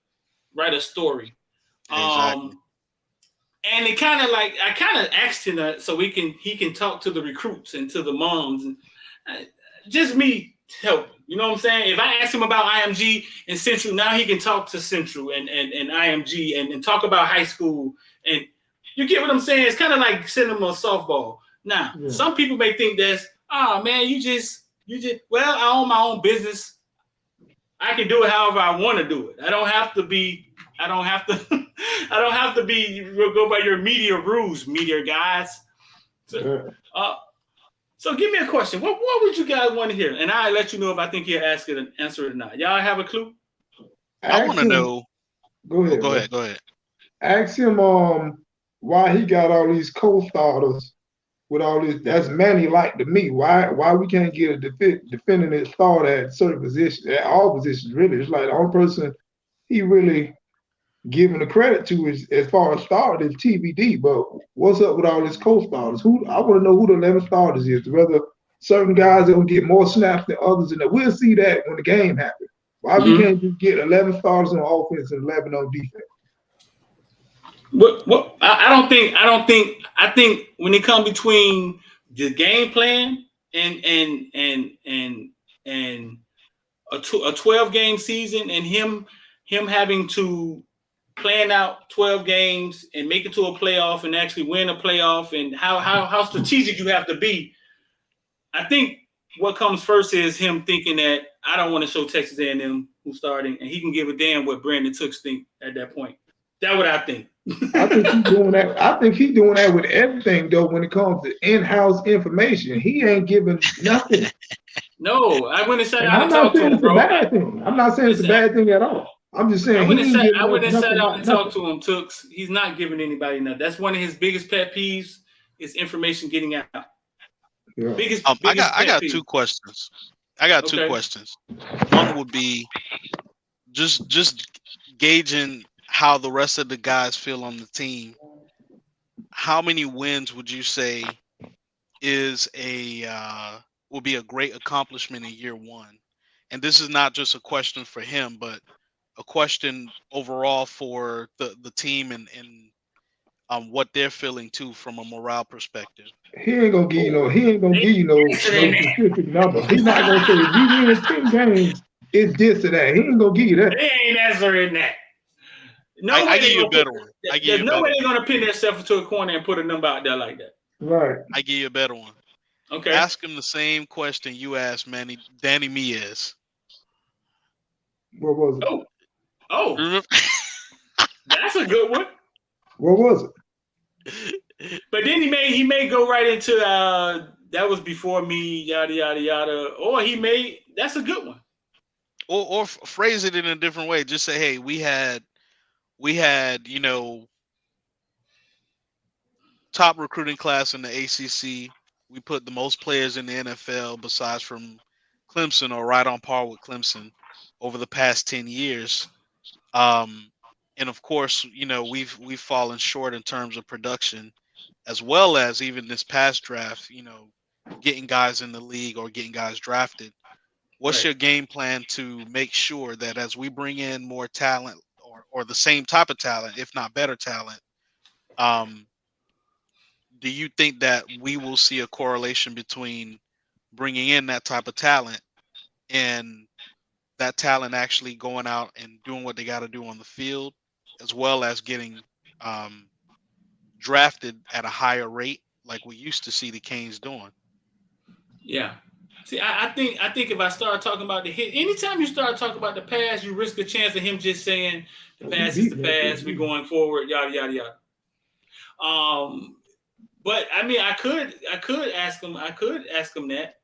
write a story. Exactly. And it kind of like I kind of asked him that so he can talk to the recruits and to the moms and just me help. You know what I'm saying? If I ask him about IMG and Central, now he can talk to Central and IMG and talk about high school. And you get what I'm saying? It's kind of like sending him a softball. Now, some people may think that's, oh man, you just well, I own my own business. I can do it however I want to do it. I don't have to go by your media rules, media guys. So give me a question. What would you guys want to hear? And I'll let you know if I think he'll answer it or not. Y'all have a clue? I want to know. Go ahead. Go ahead. Ask him why he got all these co-starters with all this. That's Manny like to me. Why we can't get a definitive thought at certain positions, at all positions, really. It's like the only person he really giving the credit to is as far as starters TBD. But what's up with all these co-starters? I want to know who the 11 starters is. Whether certain guys that will get more snaps than others, and we'll see that when the game happens. Why we can't just get 11 starters on offense and 11 on defense? I think when it comes between the game plan and a 12-game season and him having to plan out 12 games and make it to a playoff and actually win a playoff and how strategic you have to be. I think what comes first is him thinking that I don't want to show Texas A&M who's starting, and he can give a damn what Brandon Tooks think at that point. That's what I think. I think he's doing that. I think he's doing that with everything, though, when it comes to in-house information. He ain't giving nothing. No, I wouldn't sit And down I'm and not talk to saying him, it's a bro. bad thing. I'm not saying it's a bad thing at all. I'm just saying I wouldn't he ain't giving I wouldn't nothing sit down about and talk nothing. to him, Tooks. He's not giving anybody nothing. That's one of his biggest pet peeves is information getting out. Yeah. Biggest I got pet peeve. two questions. I got two Okay. questions. One would be just gauging how the rest of the guys feel on the team. How many wins would you say is will be a great accomplishment in year one? And this is not just a question for him, but a question overall for the team and what they're feeling too from a morale perspective. He ain't gonna give you no. He ain't gonna give you no specific number. He's not gonna say if we win 10 games, it's this or that. He ain't gonna give you that. They ain't answering that. I give you a better one. There's no way they're gonna pin themselves into a corner and put a number out there like that. Right. I give you a better one. Okay. Ask him the same question you asked Danny Miez. What was it? Oh. That's a good one. What was it? But then he may go right into that was before me, yada yada yada. Or that's a good one. Or phrase it in a different way. Just say, hey, we had top recruiting class in the ACC. We put the most players in the NFL besides from Clemson, or right on par with Clemson over the past 10 years. And of course, we've fallen short in terms of production, as well as even this past draft, getting guys in the league or getting guys drafted. What's your game plan to make sure that as we bring in more talent or the same type of talent, if not better talent, do you think that we will see a correlation between bringing in that type of talent and that talent actually going out and doing what they got to do on the field, as well as getting drafted at a higher rate like we used to see the Canes doing? Yeah. See, I think if I start talking about the hit, anytime you start talking about the past, you risk a chance of him just saying the past is the past, we're going forward, yada yada yada. But I mean, I could ask him that.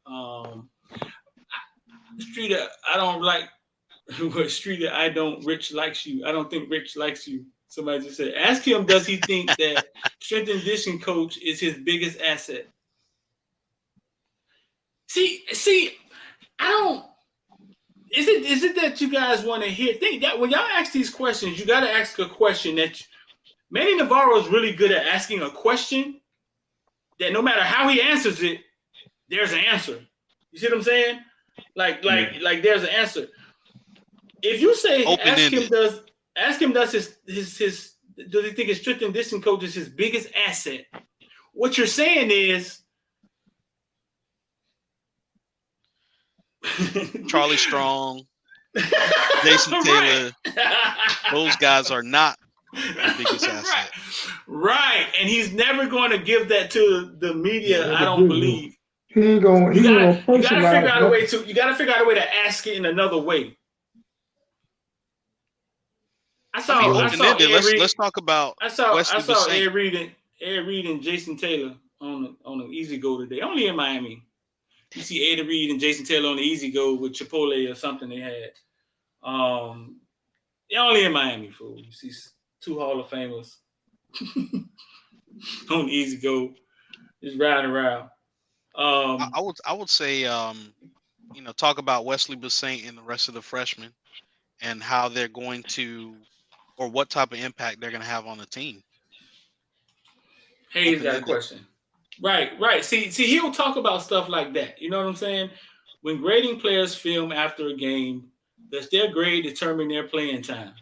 Streeter, I don't like what Streeter. I don't. Rich likes you. I don't think Rich likes you. Somebody just said, ask him, does he think that strength and conditioning coach is his biggest asset? See, I don't. Is it that you guys want to hear? Think that when y'all ask these questions, you got to ask a question that Manny Navarro is really good at asking a question that no matter how he answers it, there's an answer. You see what I'm saying? Like there's an answer. If you say ask him does his does he think his strength and conditioning coach is his biggest asset? What you're saying is Charlie Strong, Jason Taylor, those guys are not the biggest asset. Right. And he's never going to give that to the media, I don't believe. He ain't gonna You gotta personalize figure out a way nothing. to ask it in another way. Let's talk about Wesley Bessant. Ed Reed and Jason Taylor on the Easy Go today. Only in Miami. You see Ed Reed and Jason Taylor on the Easy Go with Chipotle or something they had. They're only in Miami, fool. You see two Hall of Famers on the Easy Go, just riding around. I would say talk about Wesley Bessant and the rest of the freshmen and how they're going to, or what type of impact they're going to have on the team. Hayes got a question. Right. See, he'll talk about stuff like that. You know what I'm saying? When grading players' film after a game, does their grade determine their playing time?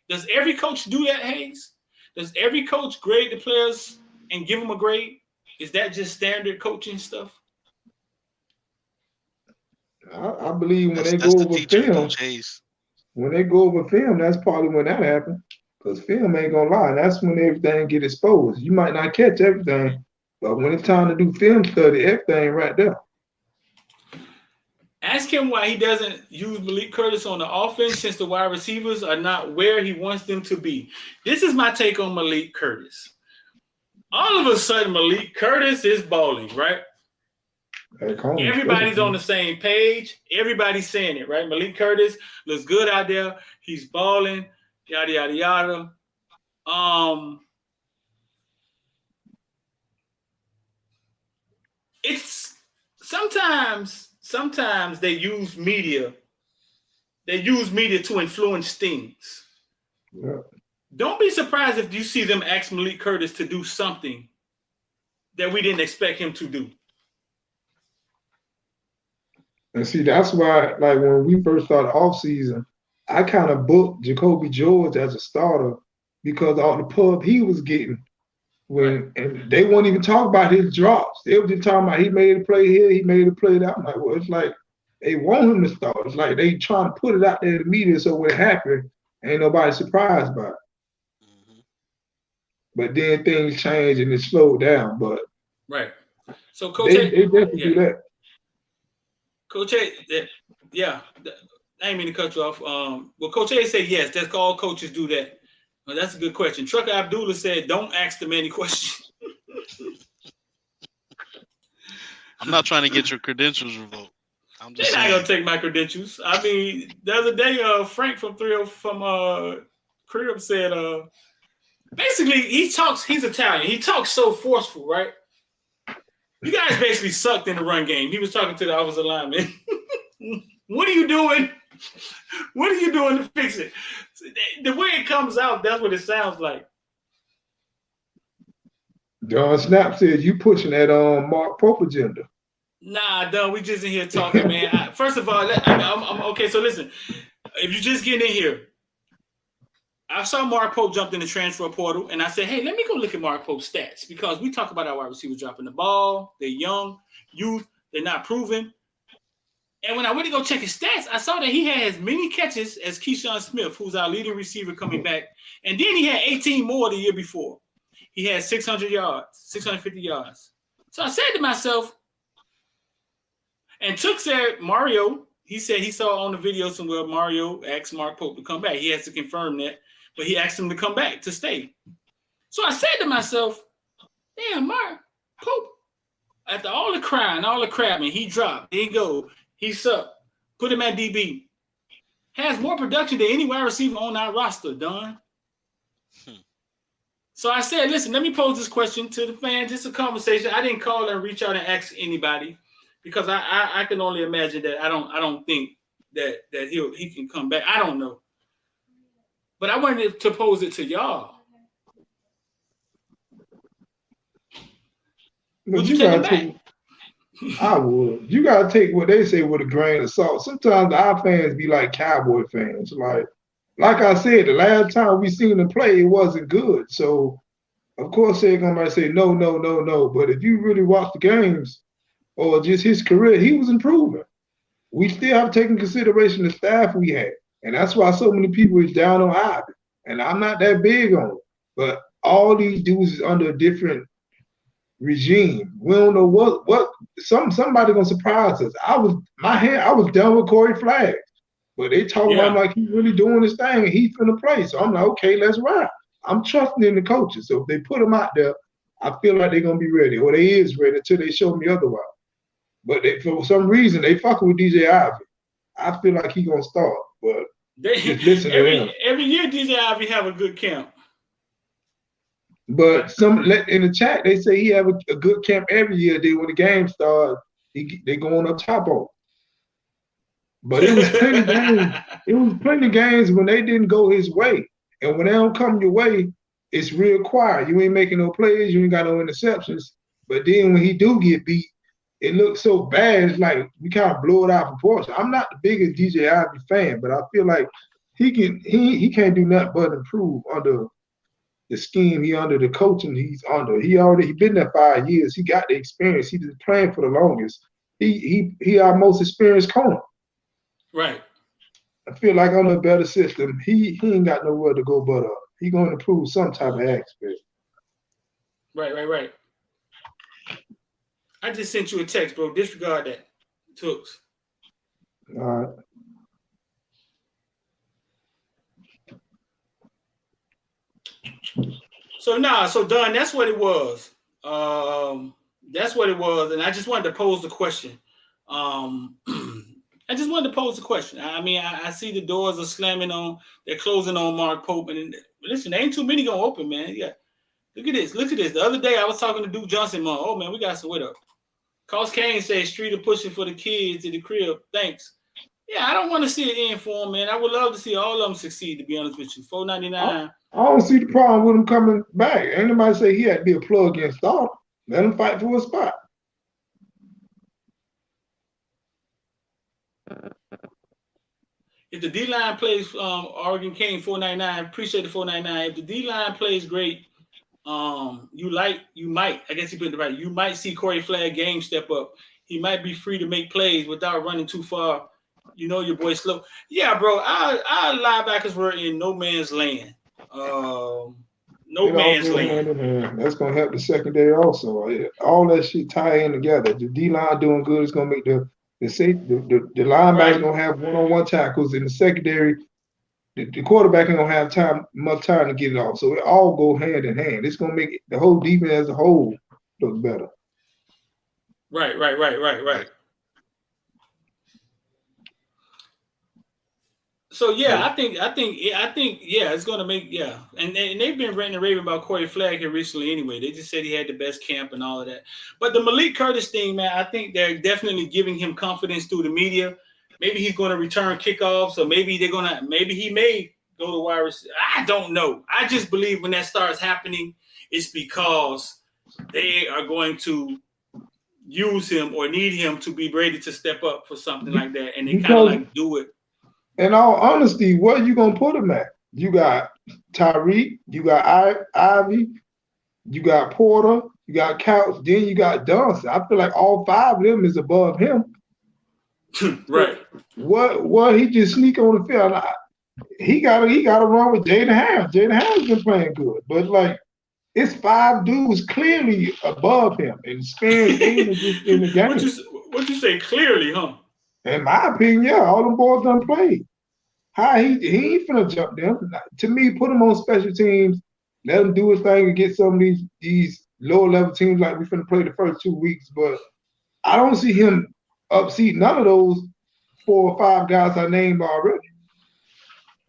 Does every coach do that, Hayes? Does every coach grade the players and give them a grade? Is that just standard coaching stuff? I believe when That's they that's go the over teaching of film, Coach Hayes. when they go over film, that's probably when that happened. Because film ain't gonna lie, that's when everything get exposed. You might not catch everything, but when it's time to do film study, everything right there. Ask him why he doesn't use Malik Curtis on the offense since the wide receivers are not where he wants them to be. This is my take on Malik Curtis. All of a sudden, Malik Curtis is balling, right? Everybody's on the same page. Everybody's saying it, right? Malik Curtis looks good out there. He's balling, yada, yada, yada. It's sometimes they use media. They use media to influence things. Yeah. Don't be surprised if you see them ask Malik Curtis to do something that we didn't expect him to do. And see, that's why, like when we first started off season, I kind of booked Jacoby George as a starter because all the pub he was getting and they won't even talk about his drops. They were just talking about he made a play here, he made a play there. I'm like, well, it's like they want him to start. It's like they trying to put it out there in the media so when it happened, ain't nobody surprised by it. But then things change and it slowed down. But right. So Coach, they definitely do that. Coach A, yeah, I ain't mean to cut you off. Well, Coach A said yes. That's all coaches do that. Well, that's a good question. Trucker Abdullah said, "Don't ask them any questions." I'm not trying to get your credentials revoked. I'm just They're not saying. gonna take my credentials. I mean, the other day, Frank from Crib said, basically he talks. He's Italian. He talks so forceful, right? You guys basically sucked in the run game. He was talking to the offensive lineman. What are you doing? What are you doing to fix it? The way it comes out, that's what it sounds like. John Snap said you pushing that Mark Pope agenda. Nah, done. We just in here talking, man. First of all, I'm okay. So listen, if you just getting in here, I saw Mark Pope jumped in the transfer portal, and I said, hey, let me go look at Mark Pope's stats because we talk about our wide receivers dropping the ball. They're young, youth, they're not proven. And when I went to go check his stats, I saw that he had as many catches as Keyshawn Smith, who's our leading receiver coming back. And then he had 18 more the year before. He had 600 yards, 650 yards. So I said to myself, and Took said, Mario, he said he saw on the video somewhere Mario asked Mark Pope to come back. He has to confirm that, but he asked him to come back, to stay. So I said to myself, damn, Mark Pope, after all the crying, all the crapping, he dropped, there he go. He's up. Put him at DB. Has more production than any wide receiver on our roster, Don. So I said, listen, let me pose this question to the fans. It's a conversation. I didn't call and reach out and ask anybody because I can only imagine that I don't think that he can come back. I don't know. But I wanted to pose it to y'all. Would you take him back? I would. You gotta take what they say with a grain of salt. Sometimes our fans be like Cowboy fans. Like I said, the last time we seen them play, it wasn't good. So of course they're gonna say no. But if you really watch the games or just his career, he was improving. We still have to take in consideration the staff we had. And that's why so many people is down on Ivy. And I'm not that big on it. But all these dudes is under a different regime. We don't know what somebody gonna surprise us. I was done with Corey Flagg, but they talk about him like he's really doing his thing and he's finna play. So I'm like, okay, let's ride. I'm trusting in the coaches. So if they put him out there, I feel like they're gonna be ready, or they is ready until they show me otherwise. But for some reason they fucking with DJ Ivy. I feel like he's gonna start, but just listen to him. Every year DJ Ivy have a good camp. But in the chat, they say he have a good camp every year. Then when the game starts, they going up top on. But it was plenty games. It was plenty games when they didn't go his way. And when they don't come your way, it's real quiet. You ain't making no plays. You ain't got no interceptions. But then when he do get beat, it looks so bad. It's like we kind of blow it out of proportion. I'm not the biggest DJ Ivy fan, but I feel like he can't do nothing but improve under the scheme he under, the coaching he's under. He been there 5 years. He got the experience. He been playing for the longest. He our most experienced corner. Right. I feel like under a better system, he ain't got nowhere to go but up. He gonna improve some type of aspect. Right. I just sent you a text, bro. Disregard that. Tooks. All right. So Don, that's what it was. That's what it was, and I just wanted to pose the question. I just wanted to pose the question. I mean, I see the doors are slamming on, they're closing on Mark Pope, and listen, there ain't too many gonna open, man. Yeah, look at this. The other day I was talking to Duke Johnson, man. Oh man, we got some with up. Cos Kane says Streeter pushing for the kids in the crib. Thanks. Yeah, I don't want to see it end for him, man. I would love to see all of them succeed, to be honest with you. $4.99. I don't see the problem with him coming back. Ain't nobody say he had to be a plug-in starter. Let him fight for a spot. If the D-line plays Oregon King $4.99, appreciate the $4.99. If the D-line plays great, you might, I guess he put it right, you might see Corey Flagg game step up. He might be free to make plays without running too far. You know your boy slow. Yeah, bro, our linebackers were in no man's land. No man's land. That's gonna help the secondary also. All that shit tie in together. The D-line doing good is gonna make the linebackers gonna have one-on-one tackles in the secondary. The quarterback ain't gonna have much time to get it off. So it all go hand in hand. It's gonna make the whole defense as a whole look better. Right. So yeah, I think yeah, it's gonna make and they've been ranting and raving about Corey Flagg here recently anyway. They just said he had the best camp and all of that. But the Malik Curtis thing, man, I think they're definitely giving him confidence through the media. Maybe he's gonna return kickoffs, or maybe he may go to wide receiver. I don't know. I just believe when that starts happening, it's because they are going to use him or need him to be ready to step up for something like that, and they kind of like do it. In all honesty, where are you gonna put him at? You got Tyreek, you got Ivy, you got Porter, you got Couch, then you got Johnson. I feel like all five of them is above him. Right. What he just sneak on the field. He gotta run with Jaden Harris. Jaden Harris been playing good, but like it's five dudes clearly above him and experience in the game. What you say clearly, huh? In my opinion, yeah, all them boys done played. How he ain't finna jump them. To me, put him on special teams, let him do his thing and get some of these lower level teams like we finna play the first 2 weeks. But I don't see him upseat none of those 4 or 5 guys I named already.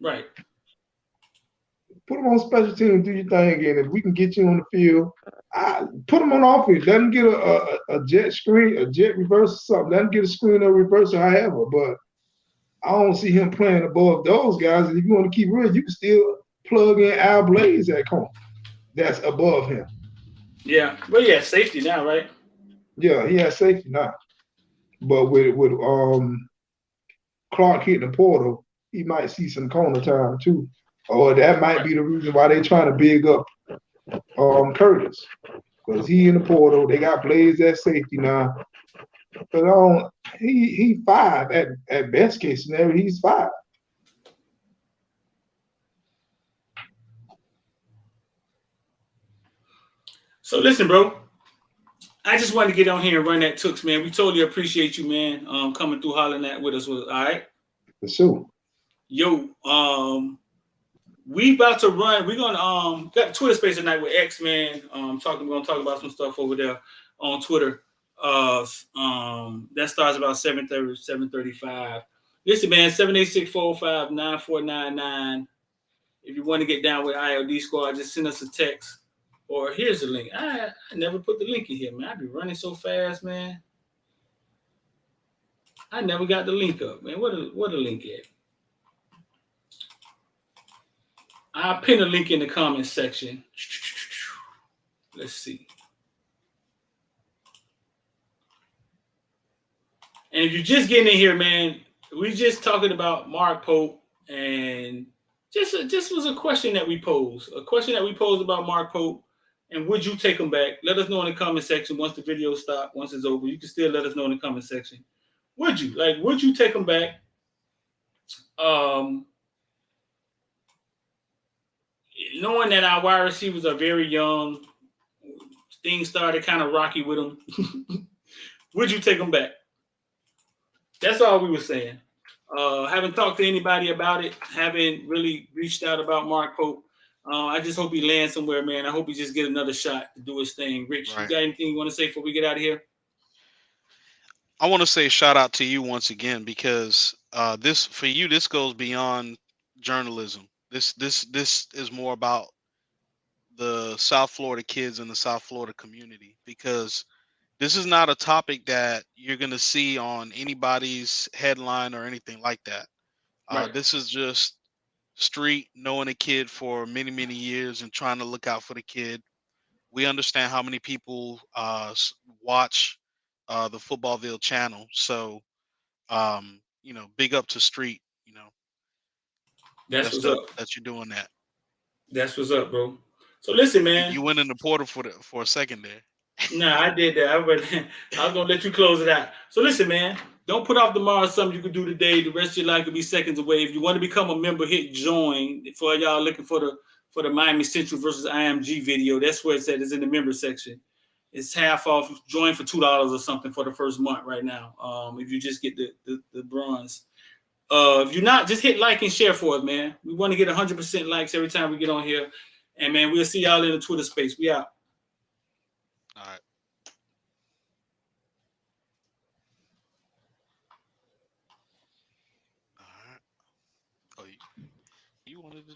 Right. Put him on special teams, do your thing again. If we can get you on the field, put him on offense. Let him get a jet screen, a jet reverse or something. Let him get a screen or reverse or however. But I don't see him playing above those guys. And if you want to keep real, you can still plug in Al Blaze at corner. That's above him. Yeah. But he has safety now, right? Yeah, he has safety now. But with Clark hitting the portal, he might see some corner time too. Or that might be the reason why they're trying to big up Curtis. Because he in the portal. They got Blaze at safety now. But he 5 at best case scenario, he's 5. So listen, bro. I just wanted to get on here and run that Tooks, man. We totally appreciate you, man, coming through hollering that with us. All right? For sure. Yo, we about to run. We're gonna got Twitter space tonight with X, man. We're gonna talk about some stuff over there on Twitter. That starts about 7:30, 7:35. Listen, man, 786-405-9499. If you want to get down with ILD Squad, just send us a text. Or here's the link. I never put the link in here, man. I be running so fast, man. I never got the link up, man. What a link at? I'll pin a link in the comment section. Let's see. And if you're just getting in here, man, we're just talking about Mark Pope and just was a question that we posed. A question that we posed about Mark Pope. And would you take him back? Let us know in the comment section once the video stops, once it's over. You can still let us know in the comment section. Would you? Like, would you take him back? Knowing that our wide receivers are very young, things started kind of rocky with them. Would you take him back? That's all we were saying. Haven't talked to anybody about it. Haven't really reached out about Mark Pope. I just hope he lands somewhere, man. I hope he just get another shot to do his thing. Rich, you got anything you want to say before we get out of here? I want to say shout out to you once again because this goes beyond journalism. This is more about the South Florida kids and the South Florida community, because this is not a topic that you're going to see on anybody's headline or anything like that. Right. This is just street, knowing a kid for many, many years and trying to look out for the kid. We understand how many people watch the Footballville channel. So, big up to street, That's what's up. that you're doing that. That's what's up, bro. So listen, man. You went in the portal for a second there. Nah, I did that. I was gonna let you close it out. So listen, man. Don't put off tomorrow something you can do today. The rest of your life could be seconds away. If you want to become a member, hit join. For y'all looking for the Miami Central versus IMG video, that's where it's at. It's in the member section. It's half off. Join for $2 or something for the first month right now. If you just get the bronze. If you're not, just hit like and share for us, man. We want to get 100% likes every time we get on here. And man, we'll see y'all in the Twitter space. We out. All right. All right. Oh, you wanted to